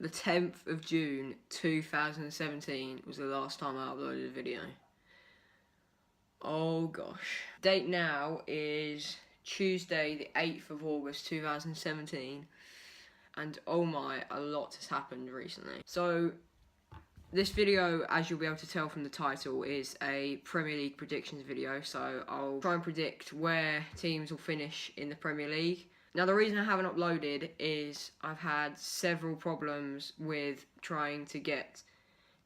The 10th of June 2017 was the last time I uploaded a video. Oh gosh. Date now is Tuesday the 8th of August 2017, and oh my, a lot has happened recently. So this video, as you'll be able to tell from the title, is a Premier League predictions video, so I'll try and predict where teams will finish in the Premier League. Now, the reason I haven't uploaded is I've had several problems with trying to get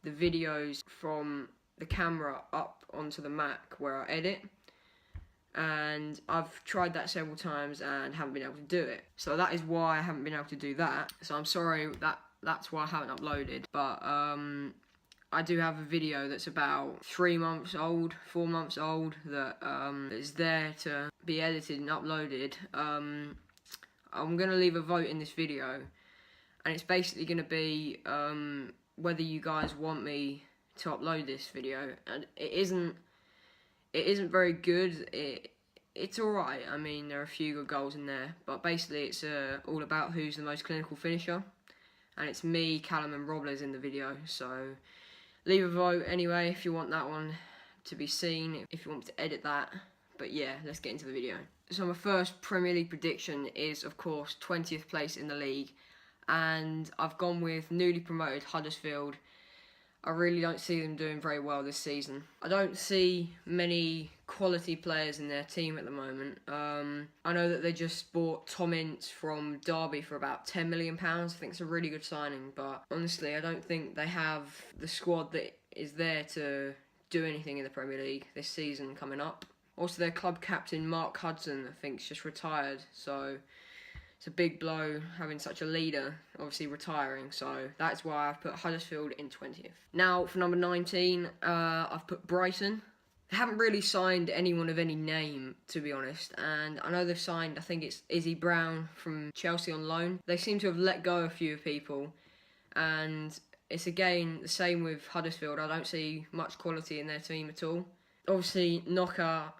the videos from the camera up onto the Mac where I edit, and I've tried that several times and haven't been able to do it. So that is why I haven't been able to do that. So I'm sorry, that's why I haven't uploaded. But I do have a video that's about 3 months old, 4 months old, that is there to be edited and uploaded. I'm going to leave a vote in this video, and it's basically going to be whether you guys want me to upload this video. And it isn't very good. It's alright. I mean, there are a few good goals in there, but basically it's all about who's the most clinical finisher, and it's me, Callum and Robles in the video. So leave a vote anyway if you want that one to be seen, if you want me to edit that. But yeah, let's get into the video. So my first Premier League prediction is, of course, 20th place in the league, and I've gone with newly promoted Huddersfield. I really don't see them doing very well this season. I don't see many quality players in their team at the moment. I know that they just bought Tom Ince from Derby for about £10 million. I think it's a really good signing, but honestly, I don't think they have the squad that is there to do anything in the Premier League this season coming up. Also, their club captain, Mark Hudson, I think, is just retired, so it's a big blow having such a leader, obviously retiring, so that's why I've put Huddersfield in 20th. Now, for number 19, I've put Brighton. They haven't really signed anyone of any name, to be honest, and I know they've signed, I think it's Izzy Brown from Chelsea on loan. They seem to have let go a few people, and it's again the same with Huddersfield. I don't see much quality in their team at all. Obviously, Knocker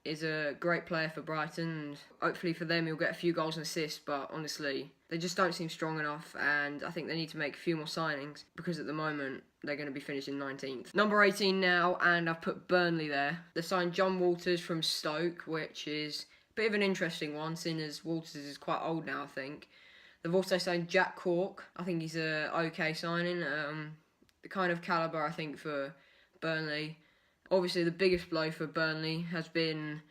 is a great player for Brighton, and hopefully for them he'll get a few goals and assists, but honestly, they just don't seem strong enough, and I think they need to make a few more signings, because at the moment they're going to be finishing 19th. Number 18 now, and I've put Burnley there. They signed John Walters from Stoke, which is a bit of an interesting one, seeing as Walters is quite old now, I think. They've also signed Jack Cork. I think he's a okay signing, the kind of calibre, I think, for Burnley. Obviously, the biggest blow for Burnley has been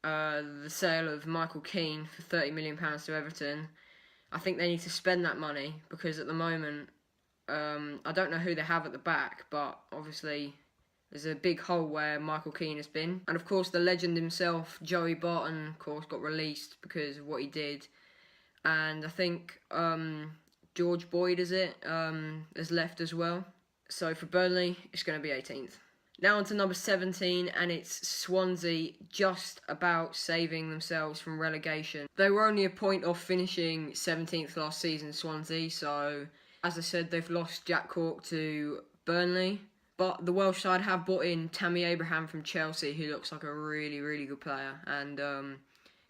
the sale of Michael Keane for £30 million to Everton. I think they need to spend that money, because at the moment, I don't know who they have at the back, but obviously there's a big hole where Michael Keane has been. And of course, the legend himself, Joey Barton, of course, got released because of what he did. And I think George Boyd, has left as well. So for Burnley, it's going to be 18th. Now on to number 17, and it's Swansea, just about saving themselves from relegation. They were only a point off finishing 17th last season, Swansea, so as I said, they've lost Jack Cork to Burnley. But the Welsh side have brought in Tammy Abraham from Chelsea, who looks like a really, really good player, and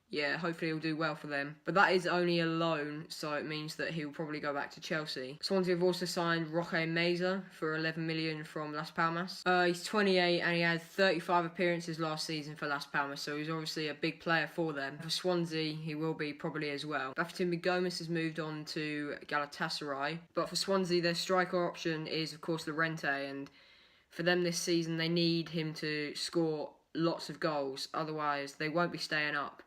yeah, hopefully he'll do well for them. But that is only a loan, so it means that he'll probably go back to Chelsea. Swansea have also signed Roque Meza for $11 million from Las Palmas. He's 28 and he had 35 appearances last season for Las Palmas, so he's obviously a big player for them. For Swansea, he will be probably as well. Bafétimbi Gomis has moved on to Galatasaray, but for Swansea, their striker option is, of course, Llorente, and for them this season, they need him to score lots of goals, otherwise they won't be staying up.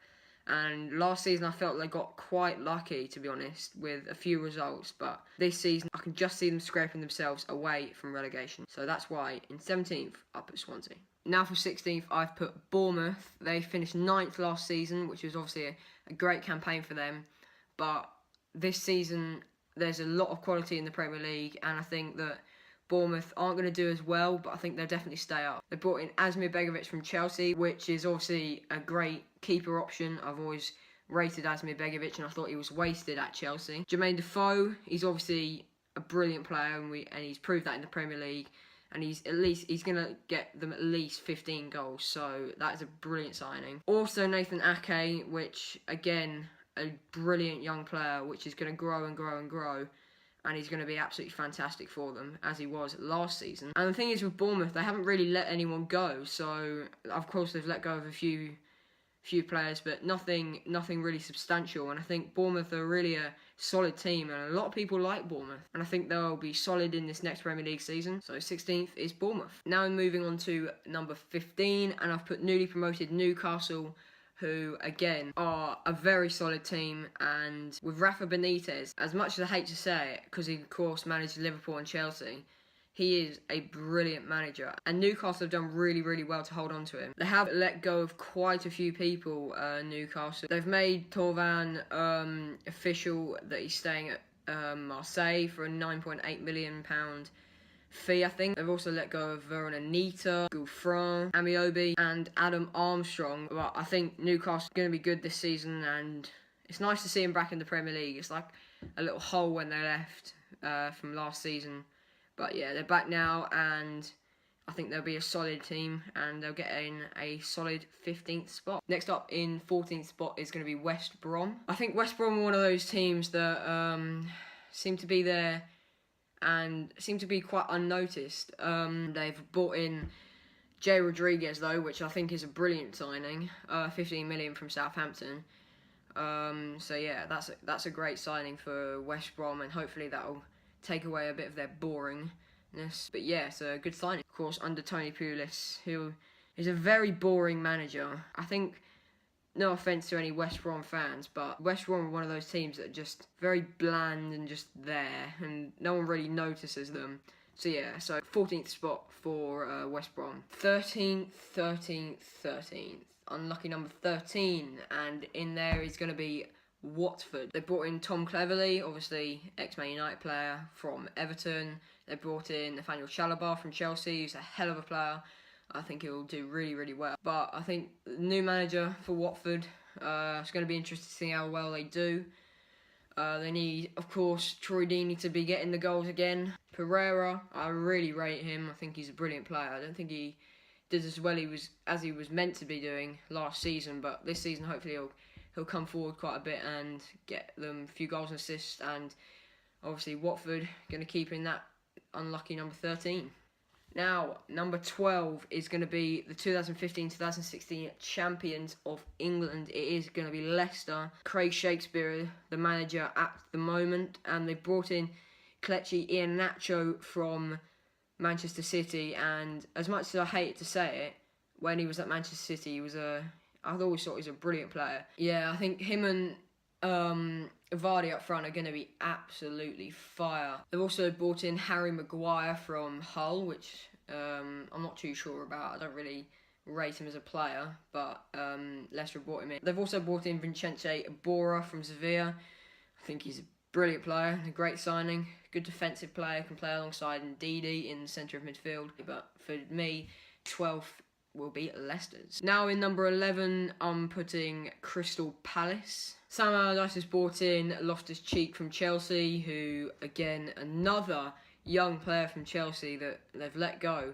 And last season I felt they got quite lucky, to be honest, with a few results. But this season I can just see them scraping themselves away from relegation. So that's why in 17th I put Swansea. Now for 16th I've put Bournemouth. They finished 9th last season, which was obviously a great campaign for them. But this season there's a lot of quality in the Premier League, and I think that Bournemouth aren't going to do as well, but I think they'll definitely stay up. They brought in Asmir Begovic from Chelsea, which is obviously a great keeper option. I've always rated Asmir Begovic, and I thought he was wasted at Chelsea. Jermaine Defoe, he's obviously a brilliant player, and he's proved that in the Premier League. And he's going to get them at least 15 goals, so that is a brilliant signing. Also Nathan Ake, which again, a brilliant young player, which is going to grow and grow and grow. and he's going to be absolutely fantastic for them, as he was last season. And the thing is with Bournemouth, they haven't really let anyone go, so of course they've let go of a few players, but nothing really substantial. And I think Bournemouth are really a solid team, and a lot of people like Bournemouth, and I think they'll be solid in this next Premier League season. So 16th is Bournemouth. Now moving on to number 15, and I've put newly promoted Newcastle, who again are a very solid team. And with Rafa Benitez, as much as I hate to say it, because he of course managed Liverpool and Chelsea, he is a brilliant manager, and Newcastle have done really, really well to hold on to him. They have let go of quite a few people, Newcastle. They've made Torvan official that he's staying at Marseille for a £9.8 million fee, I think. They've also let go of Veronanita, Gouffran, Amiobi, and Adam Armstrong. But I think Newcastle's going to be good this season, and it's nice to see him back in the Premier League. It's like a little hole when they left from last season. But yeah, they're back now, and I think they'll be a solid team, and they'll get in a solid 15th spot. Next up in 14th spot is going to be West Brom. I think West Brom are one of those teams that seem to be there and seem to be quite unnoticed. They've brought in Jay Rodriguez, though, which I think is a brilliant signing, 15 million from Southampton. So yeah, that's a great signing for West Brom, and hopefully that'll take away a bit of their boringness. But yeah, it's a good signing. Of course, under Tony Pulis, who is a very boring manager. I think, no offence to any West Brom fans, but West Brom are one of those teams that are just very bland and just there, and no one really notices them. So yeah, so 14th spot for West Brom. 13th. Unlucky number 13, and in there is going to be Watford. They brought in Tom Cleverley, obviously ex-Man United player from Everton. They brought in Nathaniel Chalobah from Chelsea, who's a hell of a player. I think he'll do really, really well. But I think the new manager for Watford, it's going to be interesting to see how well they do. They need, of course, Troy Deeney to be getting the goals again. Pereira, I really rate him. I think he's a brilliant player. I don't think he did as well as he was meant to be doing last season, but this season hopefully he'll come forward quite a bit and get them a few goals and assists. And obviously Watford going to keep in that unlucky number 13. Now, number 12 is going to be the 2015-2016 champions of England. It is going to be Leicester. Craig Shakespeare, the manager at the moment, and they brought in Kelechi Iheanacho from Manchester City. And as much as I hate to say it, when he was at Manchester City, I've always thought he was a brilliant player. Yeah, I think him and Vardy up front are going to be absolutely fire. They've also brought in Harry Maguire from Hull, which I'm not too sure about. I don't really rate him as a player, but Leicester brought him in. They've also brought in Vicente Iborra from Sevilla. I think he's a brilliant player, a great signing, good defensive player, can play alongside Ndidi in the centre of midfield. But for me, 12th will be Leicester's. Now in number 11, I'm putting Crystal Palace. Sam Allardyce has brought in Loftus-Cheek from Chelsea, who, again, another young player from Chelsea that they've let go.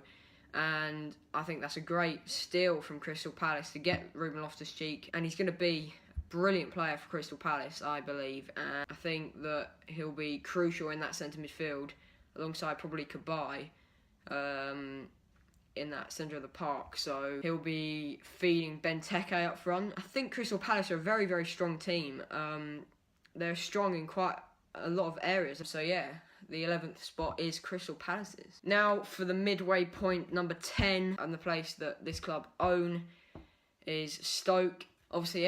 And I think that's a great steal from Crystal Palace to get Ruben Loftus-Cheek. And he's going to be a brilliant player for Crystal Palace, I believe. And I think that he'll be crucial in that centre midfield, alongside probably Cabaye. In that centre of the park, so he'll be feeding Benteke up front. I think Crystal Palace are a very, very strong team. They're strong in quite a lot of areas, so yeah, the 11th spot is Crystal Palace's. Now for the midway point, number 10, and the place that this club own is Stoke. Obviously,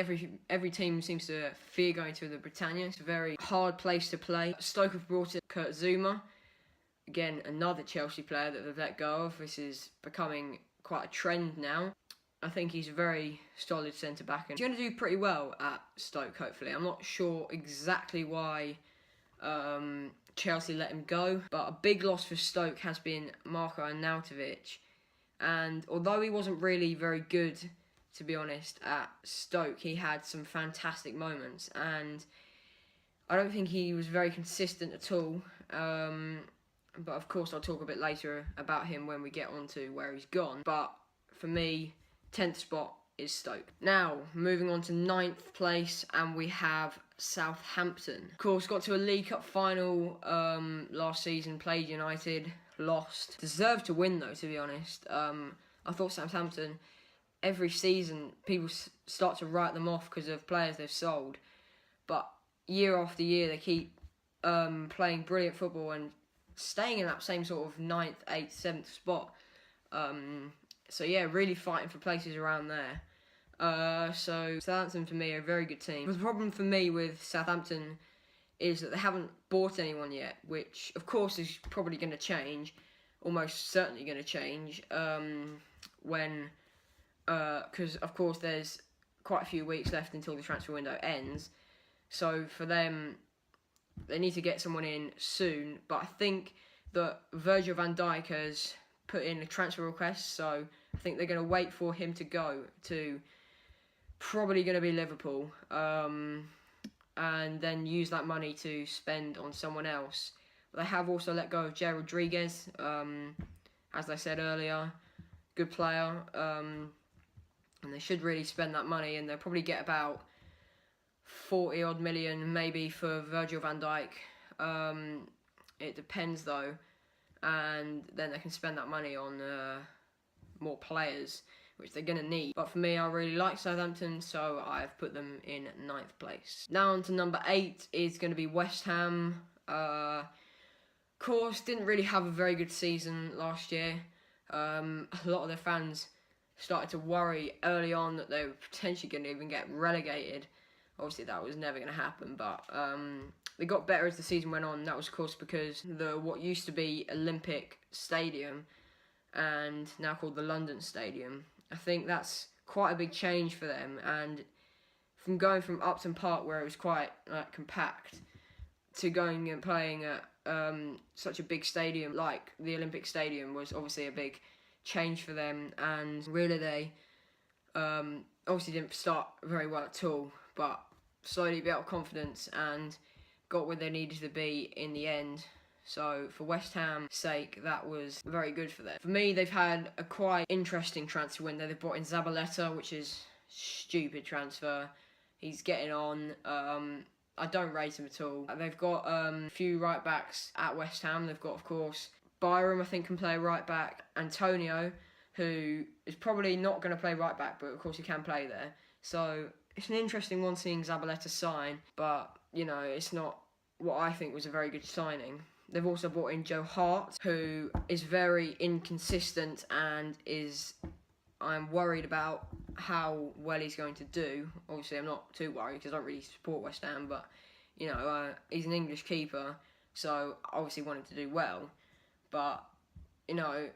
every team seems to fear going to the Britannia. It's a very hard place to play. Stoke have brought in Kurt Zouma. Again, another Chelsea player that they've let go of. This is becoming quite a trend now. I think he's a very solid centre-back, and he's going to do pretty well at Stoke, hopefully. I'm not sure exactly why Chelsea let him go, but a big loss for Stoke has been Marko Arnautovic. And although he wasn't really very good, to be honest, at Stoke, he had some fantastic moments, and I don't think he was very consistent at all. But of course, I'll talk a bit later about him when we get on to where he's gone. But for me, 10th spot is Stoke. Now, moving on to 9th place, and we have Southampton. Of course, got to a League Cup final last season, played United, lost. Deserved to win though, to be honest. I thought Southampton, every season, people start to write them off because of players they've sold. But year after year, they keep playing brilliant football and staying in that same sort of 9th, 8th, 7th spot. So yeah, really fighting for places around there. So Southampton for me are a very good team. But the problem for me with Southampton is that they haven't bought anyone yet, which of course is probably going to change, almost certainly going to change when, because of course there's quite a few weeks left until the transfer window ends. So for them, they need to get someone in soon. But I think that Virgil van Dijk has put in a transfer request, so I think they're going to wait for him to go to probably going to be Liverpool, and then use that money to spend on someone else. But they have also let go of Jay Rodriguez, as I said earlier, good player, and they should really spend that money, and they'll probably get about 40 odd million maybe for Virgil van Dijk. It depends though, and then they can spend that money on more players, which they're going to need. But for me, I really like Southampton, so I've put them in 9th place. Now on to number 8 is going to be West Ham. Of course, didn't really have a very good season last year. A lot of their fans started to worry early on that they were potentially going to even get relegated. Obviously, that was never going to happen, but they got better as the season went on. That was, of course, because what used to be Olympic Stadium and now called the London Stadium. I think that's quite a big change for them, and from going from Upton Park, where it was quite compact, to going and playing at such a big stadium like the Olympic Stadium was obviously a big change for them. And really, they obviously didn't start very well at all, but slowly built confidence and got where they needed to be in the end. So for West Ham's sake, that was very good for them. For me, they've had a quite interesting transfer window. They've brought in Zabaleta, which is stupid transfer. He's getting on. I don't rate him at all. They've got a few right backs at West Ham. They've got, of course, Byram, I think, can play right back. Antonio, who is probably not going to play right back, but of course he can play there. So it's an interesting one seeing Zabaleta sign, but, you know, it's not what I think was a very good signing. They've also brought in Joe Hart, who is very inconsistent and I'm worried about how well he's going to do. Obviously, I'm not too worried because I don't really support West Ham, but, you know, he's an English keeper, so I obviously want him to do well. But, you know,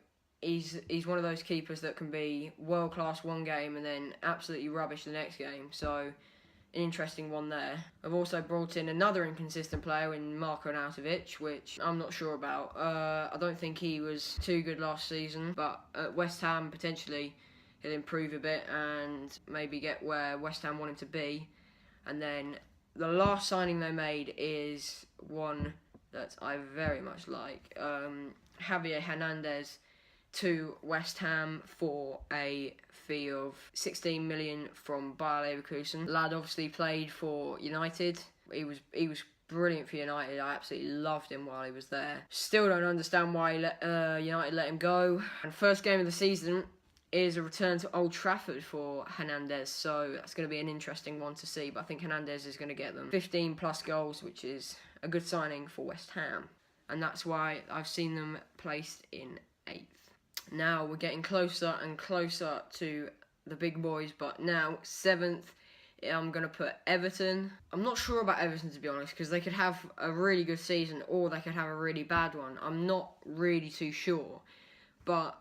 he's one of those keepers that can be world-class one game and then absolutely rubbish the next game, so an interesting one there. I've also brought in another inconsistent player in Marko Arnautovic, which I'm not sure about. I don't think he was too good last season, but at West Ham, potentially, he'll improve a bit and maybe get where West Ham want him to be. And then the last signing they made is one that I very much like. Javier Hernandez to West Ham for a fee of 16 million from Bayer Leverkusen. Lad obviously played for United. He was brilliant for United. I absolutely loved him while he was there. Still don't understand why United let him go. And first game of the season is a return to Old Trafford for Hernandez, so that's going to be an interesting one to see. But I think Hernandez is going to get them 15 plus goals, which is a good signing for West Ham, and that's why I've seen them placed in 8th. Now we're getting closer and closer to the big boys, but now 7th, I'm going to put Everton. I'm not sure about Everton, to be honest, because they could have a really good season or they could have a really bad one. I'm not really too sure. But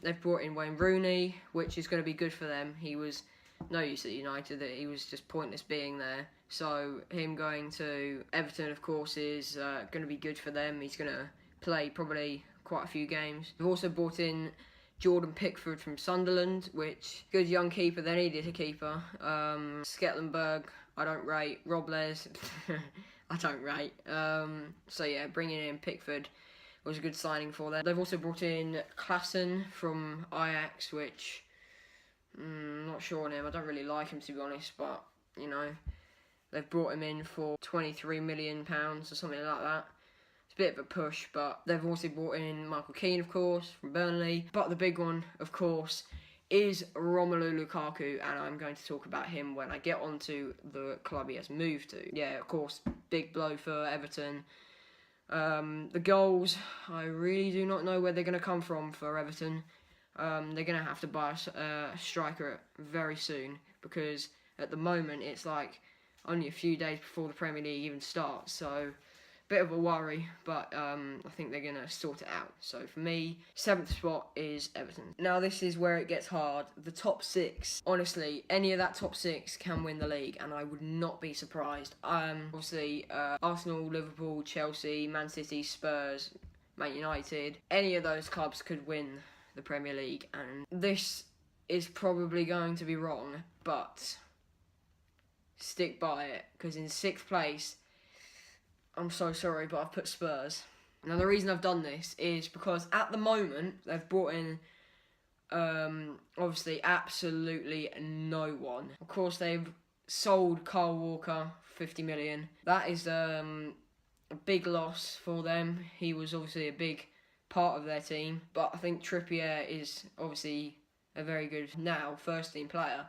they've brought in Wayne Rooney, which is going to be good for them. He was no use at United. He was just pointless being there. So him going to Everton, of course, is going to be good for them. He's going to play probably quite a few games. We've also brought in Jordan Pickford from Sunderland, which good young keeper. They needed a keeper. Sketlenberg, I don't rate. Robles, I don't rate. So yeah, bringing in Pickford was a good signing for them. They've also brought in Klaassen from Ajax, which I'm not sure on him. I don't really like him, to be honest, but you know, They've brought him in for £23 million or something like that. It's a bit of a push, but they've also brought in Michael Keane, of course, from Burnley. But the big one, of course, is Romelu Lukaku, and I'm going to talk about him when I get onto the club he has moved to. Yeah, of course, big blow for Everton. The goals, I really do not know where they're going to come from for Everton. They're going to have to buy a striker very soon, because at the moment it's like only a few days before the Premier League even starts, so bit of a worry, but I think they're going to sort it out. So for me, 7th spot is Everton. Now this is where it gets hard. The top 6, honestly, any of that top 6 can win the league, and I would not be surprised. Obviously, Arsenal, Liverpool, Chelsea, Man City, Spurs, Man United, any of those clubs could win the Premier League, and this is probably going to be wrong, but stick by it, because in 6th place, I'm so sorry, but I've put Spurs. Now, the reason I've done this is because at the moment, they've brought in, obviously, absolutely no one. Of course, they've sold Kyle Walker, 50 million. That is a big loss for them. He was obviously a big part of their team. But I think Trippier is obviously a very good, now, first-team player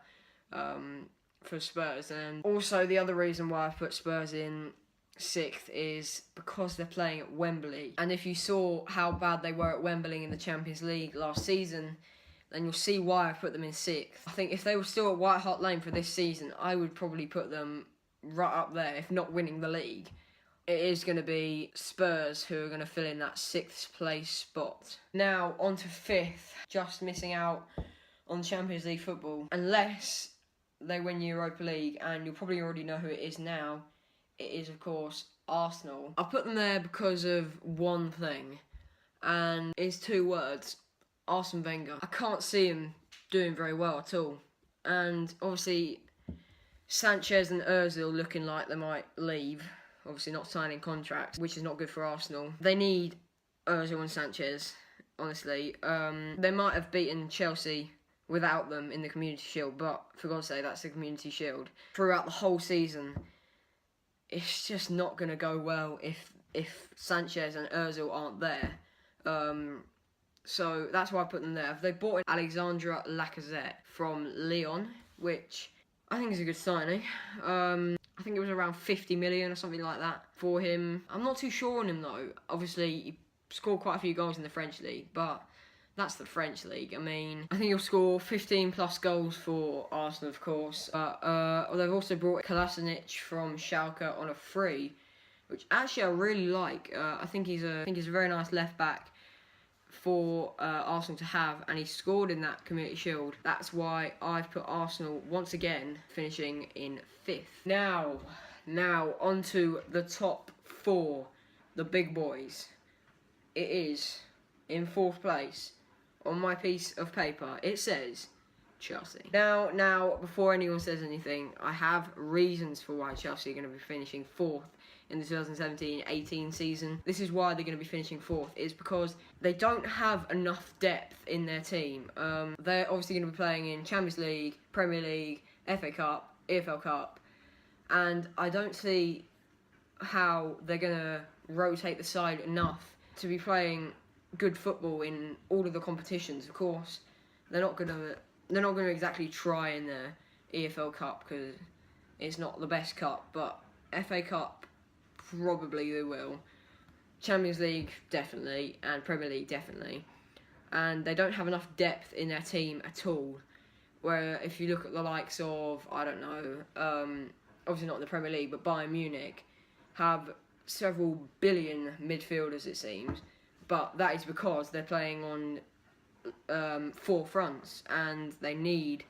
for Spurs. And also, the other reason why I've put Spurs in 6th is because they're playing at Wembley, and if you saw how bad they were at Wembley in the Champions League last season, then you'll see why I put them in 6th. I think if they were still at White Hart Lane for this season, I would probably put them right up there, if not winning the league. It is going to be Spurs who are going to fill in that 6th place spot. Now on to 5th, just missing out on Champions League football, unless they win Europa League, and you'll probably already know who it is now. It is, of course, Arsenal. I put them there because of one thing, and it's 2 words: Arsene Wenger. I can't see him doing very well at all. And obviously, Sanchez and Ozil looking like they might leave. Obviously not signing contracts, which is not good for Arsenal. They need Ozil and Sanchez, honestly. They might have beaten Chelsea without them in the Community Shield, but for God's sake, that's the Community Shield. Throughout the whole season, it's just not going to go well if Sanchez and Ozil aren't there. So that's why I put them there. They bought in Alexandre Lacazette from Lyon, which I think is a good signing. I think it was around 50 million or something like that for him. I'm not too sure on him though. Obviously, he scored quite a few goals in the French league, but that's the French league. I mean, I think he'll score 15 plus goals for Arsenal, of course. But they've also brought Kolasinac from Schalke on a free, which actually I really like. I think he's a very nice left back for Arsenal to have, and he scored in that Community Shield. That's why I've put Arsenal once again finishing in 5th. Now onto the top 4, the big boys. It is in 4th place. On my piece of paper, it says Chelsea. Now, before anyone says anything, I have reasons for why Chelsea are going to be finishing 4th in the 2017-18 season. This is why they're going to be finishing 4th, is because they don't have enough depth in their team. They're obviously going to be playing in Champions League, Premier League, FA Cup, EFL Cup, and I don't see how they're going to rotate the side enough to be playing good football in all of the competitions. Of course, they're not going to exactly try in the EFL Cup because it's not the best cup, but FA Cup probably they will. Champions League definitely, and Premier League definitely. And they don't have enough depth in their team at all. Where if you look at the likes of, I don't know, obviously not in the Premier League, but Bayern Munich have several billion midfielders, it seems. But that is because they're playing on 4 fronts, and they need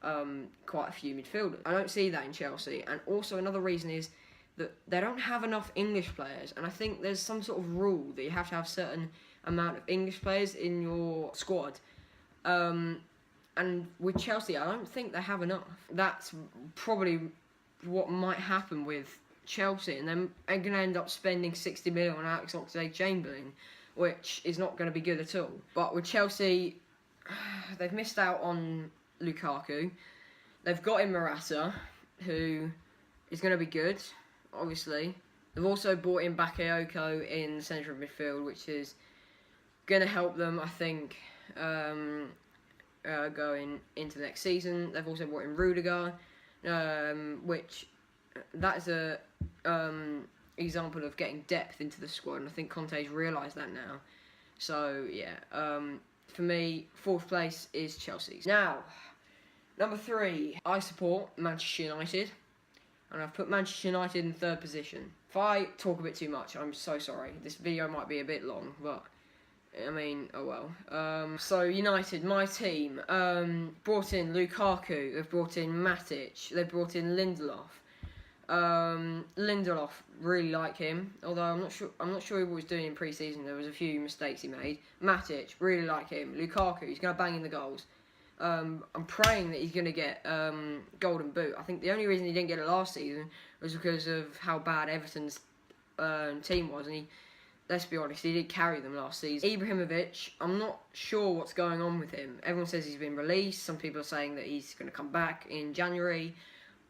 quite a few midfielders. I don't see that in Chelsea. And also another reason is that they don't have enough English players, and I think there's some sort of rule that you have to have a certain amount of English players in your squad. And with Chelsea, I don't think they have enough. That's probably what might happen with Chelsea, and then they're going to end up spending 60 million on Alex Oxlade-Chamberlain, which is not going to be good at all. But with Chelsea, they've missed out on Lukaku. They've got in Morata, who is going to be good, obviously. They've also brought in Bakayoko in the centre of midfield, which is going to help them, I think, going into the next season. They've also brought in Rudiger, which that is a example of getting depth into the squad, and I think Conte's realised that now. So yeah, for me, 4th place is Chelsea's. Now, number 3, I support Manchester United, and I've put Manchester United in 3rd position. If I talk a bit too much, I'm so sorry. This video might be a bit long, but I mean, oh well. So United, my team, brought in Lukaku, they've brought in Matic, they've brought in Lindelof. Lindelof, really like him, although I'm not sure what he was doing in pre-season. There was a few mistakes he made. Matic, really like him. Lukaku, he's going to bang in the goals. I'm praying that he's going to get Golden Boot. I think the only reason he didn't get it last season was because of how bad Everton's team was, and let's be honest, he did carry them last season. Ibrahimovic, I'm not sure what's going on with him. Everyone says he's been released. Some people are saying that he's going to come back in January.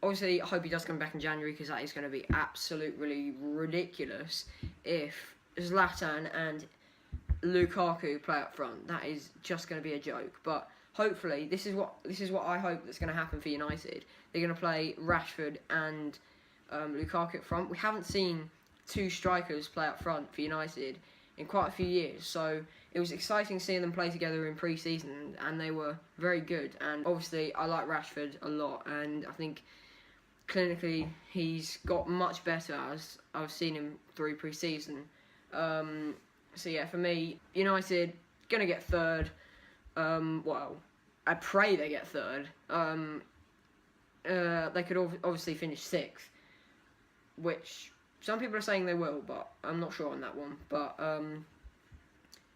Obviously, I hope he does come back in January, because that is going to be absolutely ridiculous if Zlatan and Lukaku play up front. That is just going to be a joke. But hopefully, this is what I hope that's going to happen for United. They're going to play Rashford and Lukaku up front. We haven't seen 2 strikers play up front for United in quite a few years, so it was exciting seeing them play together in pre-season, and they were very good. And obviously, I like Rashford a lot, and I think clinically he's got much better as I've seen him through pre-season. So yeah, for me, United gonna get 3rd. Well, I pray they get 3rd. They could obviously finish 6th, which some people are saying they will, but I'm not sure on that one. But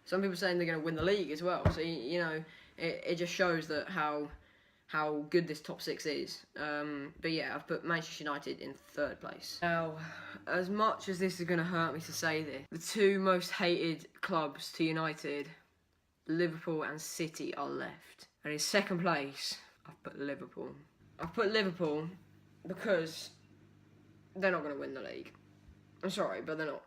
some people are saying they're going to win the league as well. So, you know, it just shows that how good this top 6 is. But yeah, I've put Manchester United in 3rd place. Now, as much as this is going to hurt me to say this, the 2 most hated clubs to United, Liverpool and City, are left. And in 2nd place, I've put Liverpool. I've put Liverpool because they're not going to win the league. I'm sorry, but they're not.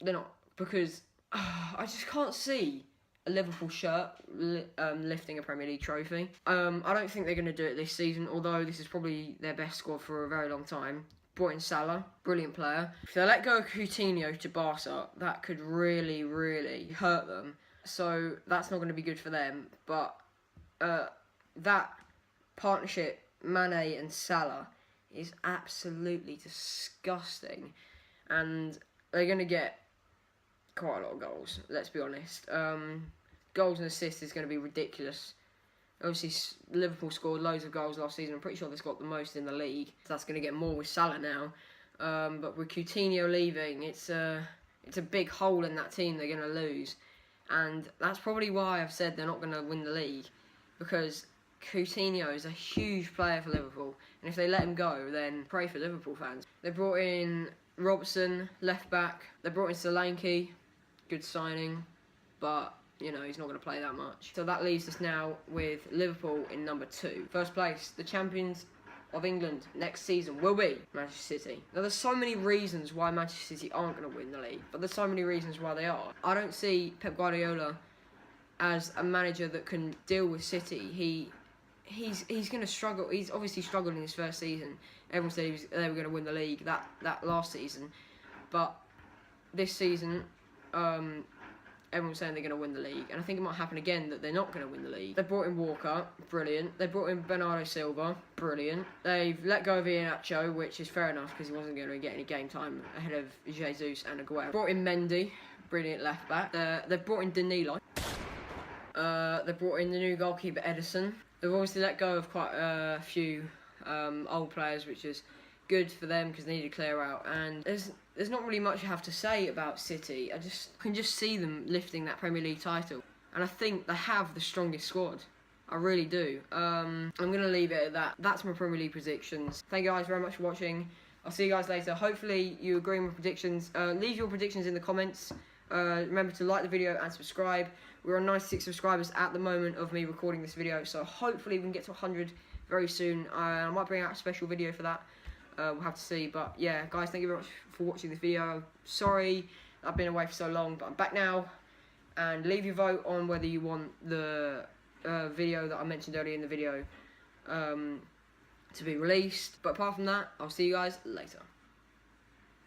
They're not, because I just can't see a Liverpool shirt lifting a Premier League trophy. I don't think they're going to do it this season, although this is probably their best squad for a very long time. Brought in Salah, brilliant player. If they let go of Coutinho to Barca, that could really, really hurt them. So that's not going to be good for them. But that partnership, Mane and Salah, is absolutely disgusting. And they're going to get quite a lot of goals, let's be honest. Goals and assists is going to be ridiculous. Obviously, Liverpool scored loads of goals last season. I'm pretty sure they've got the most in the league. So that's going to get more with Salah now. But with Coutinho leaving, it's a big hole in that team they're going to lose. And that's probably why I've said they're not going to win the league. Because Coutinho is a huge player for Liverpool. And if they let him go, then pray for Liverpool fans. They brought in Robertson, left back. They brought in Solanke, good signing, but you know he's not going to play that much. So that leaves us now with Liverpool in number 2. First place, the champions of England next season will be Manchester City. Now there's so many reasons why Manchester City aren't going to win the league, but there's so many reasons why they are. I don't see Pep Guardiola as a manager that can deal with City. He's going to struggle. He's obviously struggled in his first season. Everyone said they were going to win the league that last season. But this season, everyone's saying they're going to win the league. And I think it might happen again that they're not going to win the league. They brought in Walker, brilliant. They brought in Bernardo Silva, brilliant. They've let go of Iheanacho, which is fair enough because he wasn't going to get any game time ahead of Jesus and Aguero. Brought in Mendy, brilliant left back. They've brought in Danilo. They brought in the new goalkeeper Ederson. They've obviously let go of quite a few old players, which is good for them because they need to clear out. And there's not really much I have to say about City. I can just see them lifting that Premier League title. And I think they have the strongest squad. I really do. I'm going to leave it at that. That's my Premier League predictions. Thank you guys very much for watching. I'll see you guys later. Hopefully you agree with predictions. Leave your predictions in the comments. Remember to like the video and subscribe. We're on 96 subscribers at the moment of me recording this video, so hopefully we can get to 100 very soon. I might bring out a special video for that. We'll have to see. But yeah, guys, thank you very much for watching this video. Sorry I've been away for so long, but I'm back now. And leave your vote on whether you want the video that I mentioned earlier in the video to be released. But apart from that, I'll see you guys later.